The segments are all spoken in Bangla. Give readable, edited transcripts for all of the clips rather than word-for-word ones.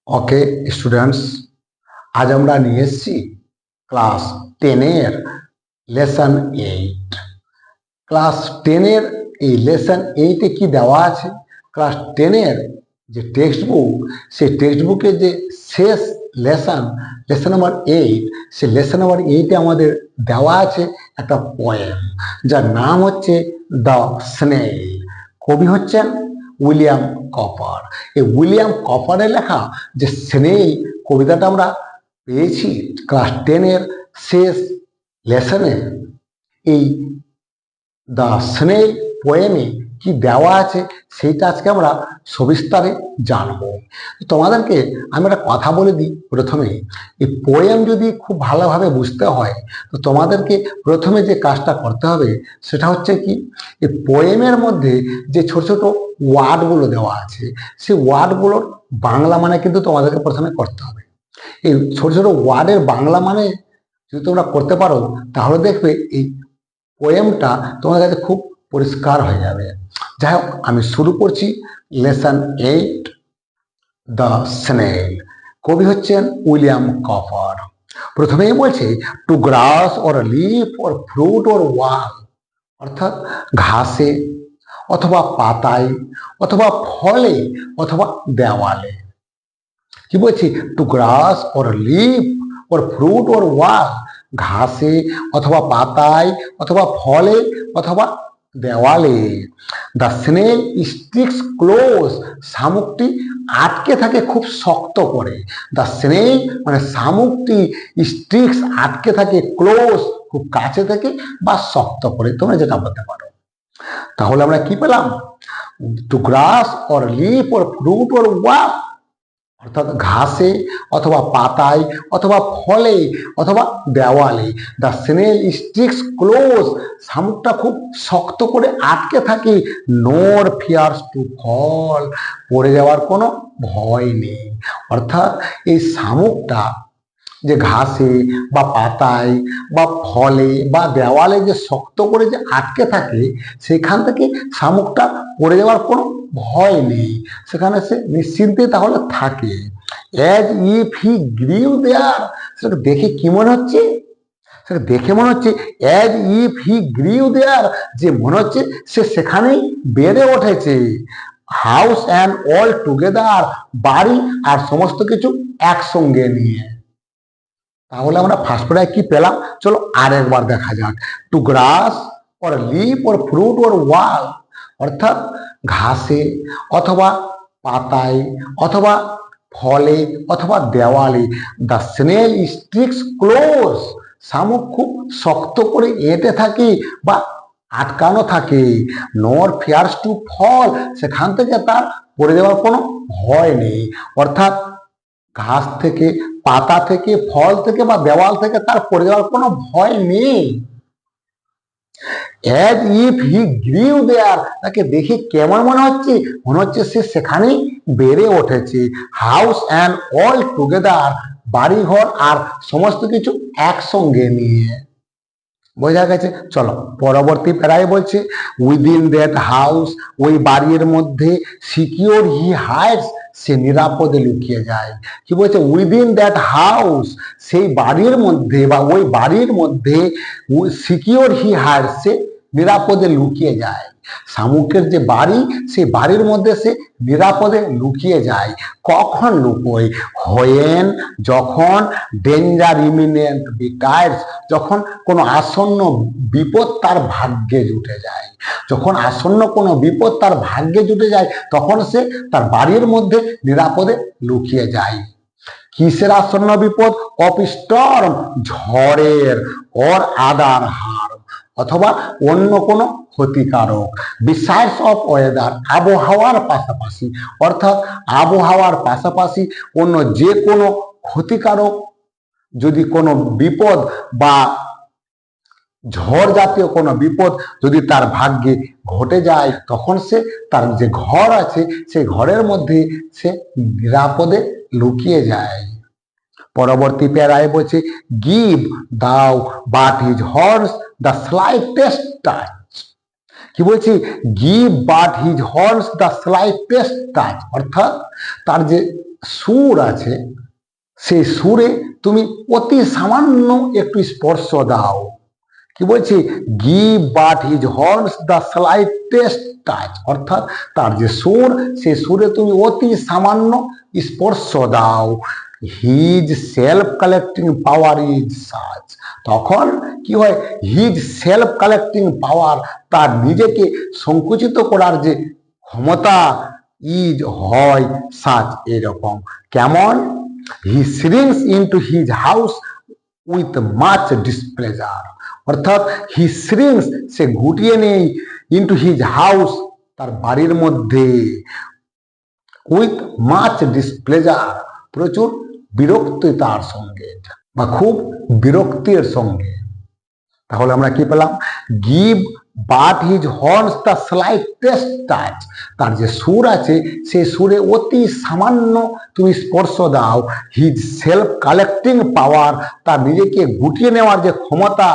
ওকে স্টুডেন্টস, আজ আমরা নিয়ে এসেছি ক্লাস 10-এর লেসন 8। ক্লাস 10-এর এই লেসন 8-এ কি দেওয়া আছে? ক্লাস 10-এর যে টেক্সট বুক, সেই টেক্সট বুকের যে শেষ লেসন নাম্বার 8, সেই লেসন নাম্বার 8-এ আমাদের দেওয়া আছে একটা পোয়েম, যার নাম হচ্ছে দ্য স্নেল। কবি হচ্ছেন উইলিয়াম কপার। এই উইলিয়াম কপারের লেখা যে স্নেল কবিতাটা আমরা পেয়েছি ক্লাস 10-এর শেষ লেসনে। এই দ্য স্নেল পোয়েমে কি দেওয়া আছে সেইটা আজকে আমরা সবিস্তারে জানবো। তোমাদেরকে আমি একটা কথা বলে দিই প্রথমে, এই পোয়েম যদি খুব ভালোভাবে বুঝতে হয় তো তোমাদেরকে প্রথমে যে কাজটা করতে হবে সেটা হচ্ছে কি, এই পোয়েমের মধ্যে যে ছোট ছোট ওয়ার্ডগুলো দেওয়া আছে সেই ওয়ার্ডগুলোর বাংলা মানে কিন্তু তোমাদেরকে প্রথমে করতে হবে। এই ছোট ছোট ওয়ার্ডের বাংলা মানে যদি তোমরা করতে পারো তাহলে দেখবে এই পোয়েমটা তোমাদের কাছে খুব পরিষ্কার হয়ে যাবে। যাই হোক, আমি শুরু করছি লেসন 8, দ্য স্নেল। কবি হচ্ছেন উইলিয়াম কপার। প্রথমেই বলছে two glass or leaf or fruit or ওয়াল, অর্থাৎ ঘাসে অথবা পাতায় অথবা ফলে অথবা দেওয়ালে। কি বলছি? Two glass or leaf or fruit or ওয়াল, ঘাসে অথবা পাতায় অথবা ফলে অথবা দেওয়ালে। দ্য স্নেল স্টিক্স ক্লোজ, শামুকটি আটকে থাকে খুব শক্ত করে। দ্য স্নেল মানে শামুকটি স্টিক্স আটকে থাকে, ক্লোজ খুব কাছে থেকে বা শক্ত করে, তোমরা যেটা বলতে পারো। তাহলে আমরা কি পেলাম? Two glass or leaf or fruit or ওয়াল, অর্থাৎ ঘাসে অথবা পাতায় অথবা ফলে অথবা দেওয়ালে। দ্য স্নেল স্টিক্স ক্লোজ, শামুকটা খুব শক্ত করে আটকে থাকে। নোর ফিয়ার্স টু ফল, পড়ে যাওয়ার কোনো ভয় নেই। অর্থাৎ এই শামুকটা যে ঘাসে বা পাতায় বা ফলে বা দেওয়ালে যে শক্ত করে যে আটকে থাকে, সেখান থেকে শামুকটা পড়ে যাওয়ার কোনো ভয় নেই, সেখানে সে নিশ্চিন্তে তাহলে থাকে। অ্যাজ ইফ হি গ্রিউ দেয়ার, সেটাকে দেখে কি মনে হচ্ছে? সেটা দেখে মনে হচ্ছে অ্যাজ ইফ হি গ্রিউ দেয়ার, যে মনে হচ্ছে সে সেখানেই বেড়ে উঠেছে। হাউস অ্যান্ড অল টুগেদার, বাড়ি আর সমস্ত কিছু একসঙ্গে নিয়ে। তাহলে আমরা ফার্স্ট পড়ায় কি পেলাম, চলো আরেকবার দেখা যাক। Two glass or leaf or fruit or ওয়াল, অর্থাৎ ঘাসে অথবা পাতায় অথবা ফলে অথবা দেওয়ালে। দ্য স্নেল স্টিক্স ক্লোজ, শামুক খুব শক্ত করে এঁটে থাকে বা আটকানো থাকে। নর ফিয়ার্স টু ফল, সেখান থেকে তার পড়ে যাওয়ার কোনো ভয় নেই। অর্থাৎ ঘাস থেকে, পাতা থেকে, ফল থেকে বা দেওয়াল থেকে তার পড়ে যাওয়ার কোনো ভয় নেই। অ্যাজ ইফ হি গ্রিউ দেয়ার, তাকে দেখে কেমন মনে হচ্ছে? মনে হচ্ছে সে সেখানেই বেড়ে উঠেছে। হাউস অ্যান্ড অল টুগেদার, বাড়িঘর আর সমস্ত কিছু একসঙ্গে নিয়ে। বোঝা গেছে? চলো পরবর্তী প্যারায় বলছে উইদিন দ্যাট হাউস, ওই বাড়ির মধ্যে, সিকিউর হি হাইডস, সে নিরাপদে লুকিয়ে যায়। কি বলছে? উইদিন দ্যাট হাউস, সেই বাড়ির মধ্যে বা ওই বাড়ির মধ্যে, সিকিউর হি হাইডস, সে নিরাপদে লুকিয়ে যায়। শামুকের যে বাড়ি, সেই বাড়ির মধ্যে সে নিরাপদে লুকিয়ে যায়। কখন লুকোয়? হোয়েন, যখন, ডেঞ্জার ইমিনেন্ট বিটাইডস, যখন কোনো আসন্ন বিপদ তার ভাগ্যে জুটে যায়। যখন আসন্ন কোনো বিপদ তার ভাগ্যে জুটে যায় তখন সে তার বাড়ির মধ্যে নিরাপদে লুকিয়ে যায়। কিসের আসন্ন বিপদ? অফ স্টর্ম, ঝড়ের, অর আদার হার্ম, অথবা অন্য কোনো ক্ষতিকারক। বিসাইডস অফ ওয়েদার, আবহাওয়ার পাশাপাশি, অর্থাৎ আবহাওয়ার পাশাপাশি অন্য যে কোনো ক্ষতিকারক যদি কোনো বিপদ বা ঝড় জাতীয় কোনো বিপদ যদি তার ভাগ্যে ঘটে যায় তখন সে তার যে ঘর আছে সেই ঘরের মধ্যে সে নিরাপদে লুকিয়ে যায়। পরবর্তী প্যারায় বলছে গিভ দাও but his horse the slightest touch. কি বলছি? Give but his horse the slightest touch, অর্থাৎ তার যে সুর আছে সেই সুরে তুমি অতি সামান্য একটু স্পর্শ দাও। কি বলছি, give but his horns the slightest touch, অর্থাৎ তার যে সুর সেই সুরে তুমি অতি সামান্য স্পর্শ দাও। His self collecting power is such, তখন কি হয়, হিজ সেলফ কালেক্টিং পাওয়ার, তার নিজেকে সংকুচিত করার যে ক্ষমতা, ইজ হয় সাচ এরকম। কেমন, he shrinks into his house with much displeasure, অর্থাৎ হি শ্রিঙ্কস সে গুটিয়ে নেই, ইনটু হিজ হাউস তার বাড়ির মধ্যে, উইথ মাচ ডিসপ্লেজার প্রচুর বিরক্তিতার সঙ্গে বা খুব বিরক্তির সঙ্গে। তাহলে আমরা কি পেলাম, give but his horns the slightest touch, তার যে সুর আছে সেই সুরে অতি সামান্য তুমি স্পর্শ দাও। হিজ সেলফ কালেক্টিং পাওয়ার, তার নিজেকে গুটিয়ে নেওয়ার যে ক্ষমতা,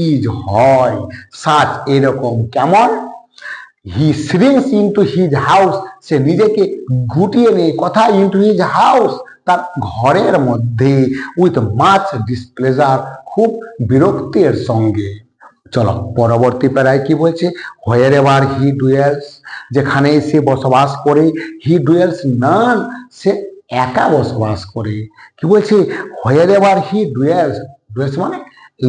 ইজ হয় সাচ এরকম। কেমন, he shrinks into his house, সে নিজেকে গুটিয়ে নেয় কোথায়, ইনটু হিজ হাউস তার ঘরের মধ্যে, উইথ মাচ ডিসপ্লেজার খুব বিরক্তির সঙ্গে। চলো পরবর্তী প্যারায় কি বলছে, হোয়ার এভার হি ডুয়েলস, যেখানে সে বসবাস করে, হি ডুয়েলস নান, সে একা বসবাস করে। কি বলছে, হোয়ার এভার হি ডুয়েলস, ডুয়েলস মানে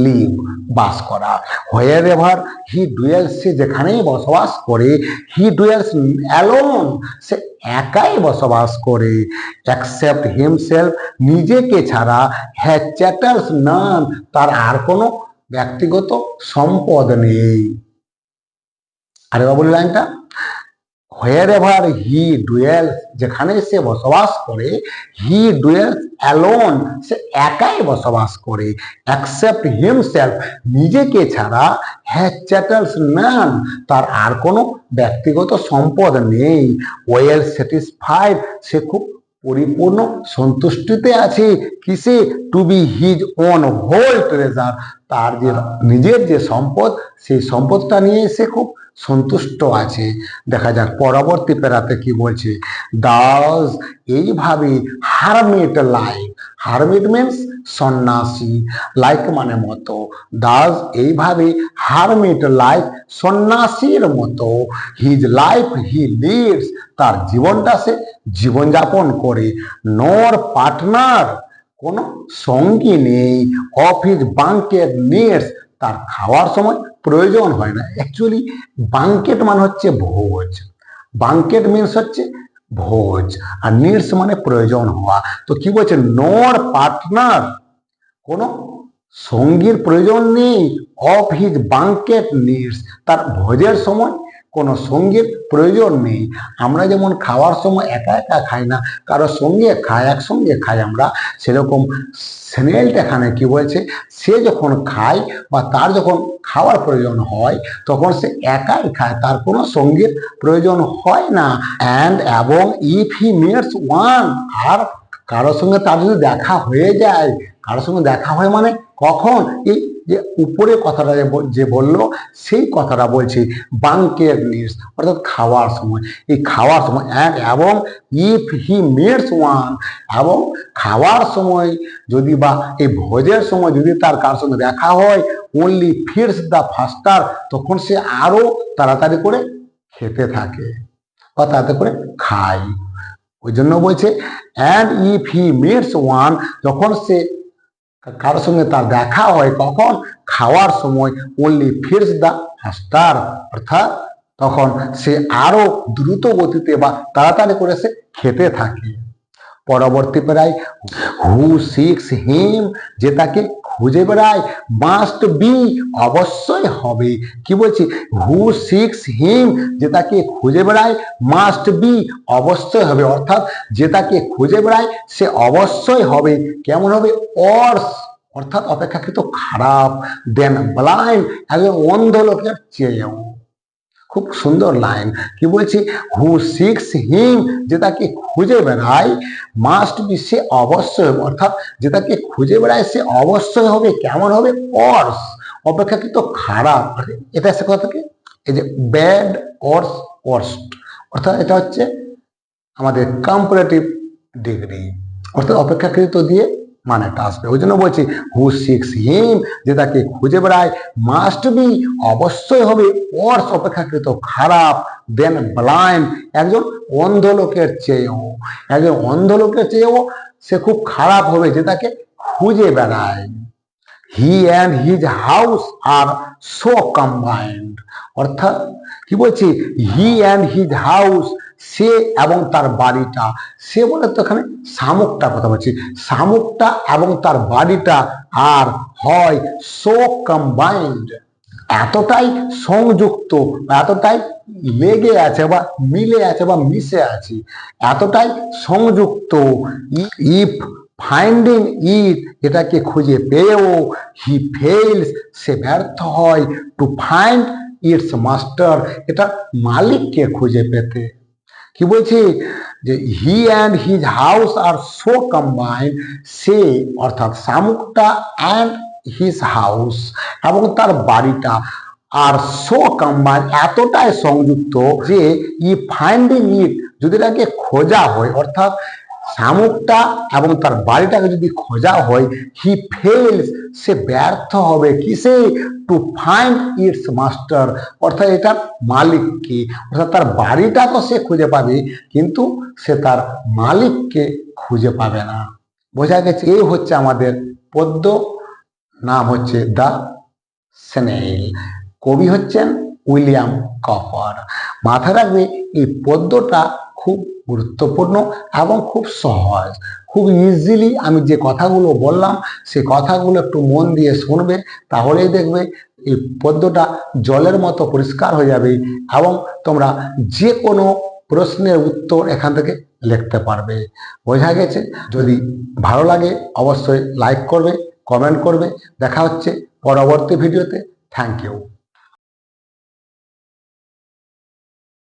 লিভ বাস করা, হোয়ার এভার হি ডুয়েলস সে যেখানেই বসবাস করে, হি ডুয়েলস অ্যালোন সে একাই বসবাস করে, অ্যাকসেপ্ট হিমসেলফ নিজেকে ছাড়া, হ্যাজ চ্যাটেলস নান তার আর কোনো ব্যক্তিগত সম্পদ নেই। আরেকবার বলি লাইনটা, হোয়ার এভার হি ডুয়েলস যেখানে সে বসবাস করে, হি ডুয়েলস অ্যালোন সে একাই বসবাস করে, অ্যাকসেপ্ট হিমসেলফ নিজেকে ছাড়া, হ্যাজ চ্যাটেলস নান তার আর কোনো ব্যক্তিগত সম্পদ নেই, ওয়েল স্যাটিসফাইড সে খুব পরিপূর্ণ সন্তুষ্টিতে আছে, কিসে, to be his own whole treasure তার যে নিজের যে সম্পদ সেই সম্পদটা নিয়ে সে খুব সন্তুষ্ট আছে। দেখা যাক পরবর্তী প্যারাতে কি বলছে, দাস এইভাবে হারমিট লাইফ, হারমিট মিনস সন্ন্যাসী, লাইক মানে মতো, দাস এইভাবে হারমিট লাইফ সন্ন্যাসীর মতো, হিজ লাইফ হি লিভস তার জীবনটা সে জীবনযাপন করে, নোর পার্টনার কোনো সঙ্গী নেই, অফ হিজ বাঙ্কেট নিডস তার খাওয়ার সময় প্রয়োজন হয় না। অ্যাকচুয়ালি বাঙ্কেট মানে হচ্ছে ভোজ, বাঙ্কেট মিনস হচ্ছে ভোজ, আর নিডস মানে প্রয়োজন হওয়া। তো কি বলছে, নোর পার্টনার কোনো সঙ্গীর প্রয়োজন নেই, অফ হিজ বাঙ্কেট নিডস তার ভোজের সময় কোনো সঙ্গীর প্রয়োজন নেই। আমরা যেমন খাওয়ার সময় একা একা খাই না, কারো সঙ্গে খাই, একসঙ্গে খাই আমরা, সেরকম স্নেলটা এখানে কি বলছে, সে যখন খায় বা তার যখন খাওয়ার প্রয়োজন হয় তখন সে একাই খায়, তার কোনো সঙ্গীর প্রয়োজন হয় না। অ্যান্ড এবং ইফ হি মিটস ওয়ান, আর কারোর সঙ্গে তার যদি দেখা হয়ে যায়, কারোর সঙ্গে দেখা হয় মানে কখন, এই যে উপরে কথাটা যে বললো সেই কথাটা বলছি, বাঙ্কের নিডস অর্থাৎ খাওয়ার সময়, এই খাওয়ার সময়, এবং ইফ হি মিটস ওয়ান, এবং খাওয়ার সময় যদি বা এই ভোজের সময় যদি তার কার সঙ্গে দেখা হয়, ওনলি ফিডস দ্য ফাস্টার তখন সে আরো তাড়াতাড়ি করে খেতে থাকে বা তাড়াতাড়ি করে খায়। ওই জন্য বলছে and if he meets one, যখন সে কারোর সঙ্গে তার দেখা হয় কখন, খাওয়ার সময়, ওনলি ফিডস দ্য ফাস্টার অর্থাৎ তখন সে আরো দ্রুত গতিতে বা তাড়াতাড়ি করে সে খেতে থাকে। পরবর্তী প্রায়, হু সিক্স হিম যে তাকে খুঁজে বেড়ায়, মাস্ট বি অবশ্যই হবে। কি বলছি, হু সিক্স হিম যে তাকে খুঁজে বেড়ায়, মাস্ট বি অবশ্যই হবে, অর্থাৎ যে তাকে খুঁজে বেড়ায় সে অবশ্যই হবে। কেমন হবে, অর্স অর্থাৎ অপেক্ষাকৃত খারাপ, দেন ব্লাইন্ড একজন অন্ধ লোকের চেয়েও। খুব সুন্দর লাইন। কি বলছি, হু সিক্স হিম যে তাকে খুঁজে বেড়ায়, মাস্ট বি সে অবশ্যই হবে, অর্থাৎ যে তাকে খুঁজে বেড়ায় সে অবশ্যই হবে। কেমন হবে, অর্স অপেক্ষাকৃত খারাপ। এটা সে কথা থেকে এই যে ব্যাড অর্স ওয়ার্স্ট, অর্থাৎ এটা হচ্ছে আমাদের কম্পারেটিভ ডিগ্রি, অর্থাৎ অপেক্ষাকৃত দিয়ে মানেটা আসবে। ওই জন্য বলছি হু সিক্স হিম, যে তাকে খুঁজে বেড়ায়, মাস্ট বি অবশ্যই হবে, ওয়ার্স অপেক্ষাকৃত খারাপ, দেন ব্লাইন্ড একজন অন্ধ লোকের চেয়েও, একজন অন্ধ লোকের চেয়েও সে খুব খারাপ হবে যে তাকে খুঁজে বেড়ায়। He and his house R so combined, অর্থাৎ কি বলছি, হি অ্যান্ড হিজ হাউস, সে এবং তার বাড়িটা, সে বলে তো এখানে শামুকটা কথা বলছি, শামুকটা এবং তার বাড়িটা আর হয় সো কম্বাইন্ড, এতটাই সংযুক্ত, এতটাই লেগে আছে বা মিলে আছে বা মিশে আছে, এতটাই সংযুক্ত। ইফ ফাইন্ডিং ইট, এটাকে খুঁজে পেয়েও হি ফেইলস, সে ব্যর্থ হয়, টু ফাইন্ড ইটস মাস্টার, এটা মালিককে খুঁজে পেতে। কি বলছি, যে he and his house R so combined, সে অর্থাৎ শামুকটা অ্যান্ড হিজ হাউস এবং তার বাড়িটা আর সো কম্বাইন্ড এতটাই সংযুক্ত যে ই ফাইন্ডিং ইট, যদি তাকে খোঁজা হয়, অর্থাৎ শামুকটা এবং তার বাড়িটাকে যদি খোঁজা হয়, হি ফেলস, সে ব্যর্থ হবে কিসে, টু ফাইন্ড ইটস মাস্টার, অর্থাৎ এটার মালিক কি, অর্থাৎ তার বাড়িটা তো সে খুঁজে পাবে কিন্তু সে তার মালিককে খুঁজে পাবে না। বোঝা গেছে? এই হচ্ছে আমাদের পদ্য, নাম হচ্ছে দ্য স্নেইল, কবি হচ্ছেন উইলিয়াম কপার। মাথায় রাখবে এই পদ্যটা খুব গুরুত্বপূর্ণ এবং খুব সহজ, খুব ইজিলি আমি যে কথাগুলো বললাম সেই কথাগুলো একটু মন দিয়ে শুনবে, তাহলেই দেখবে এই পদ্যটা জলের মতো পরিষ্কার হয়ে যাবে এবং তোমরা যে কোনো প্রশ্নের উত্তর এখান থেকে লিখতে পারবে। বোঝা গেছে? যদি ভালো লাগে অবশ্যই লাইক করবে, কমেন্ট করবে। দেখা হচ্ছে পরবর্তী ভিডিওতে। Thank you.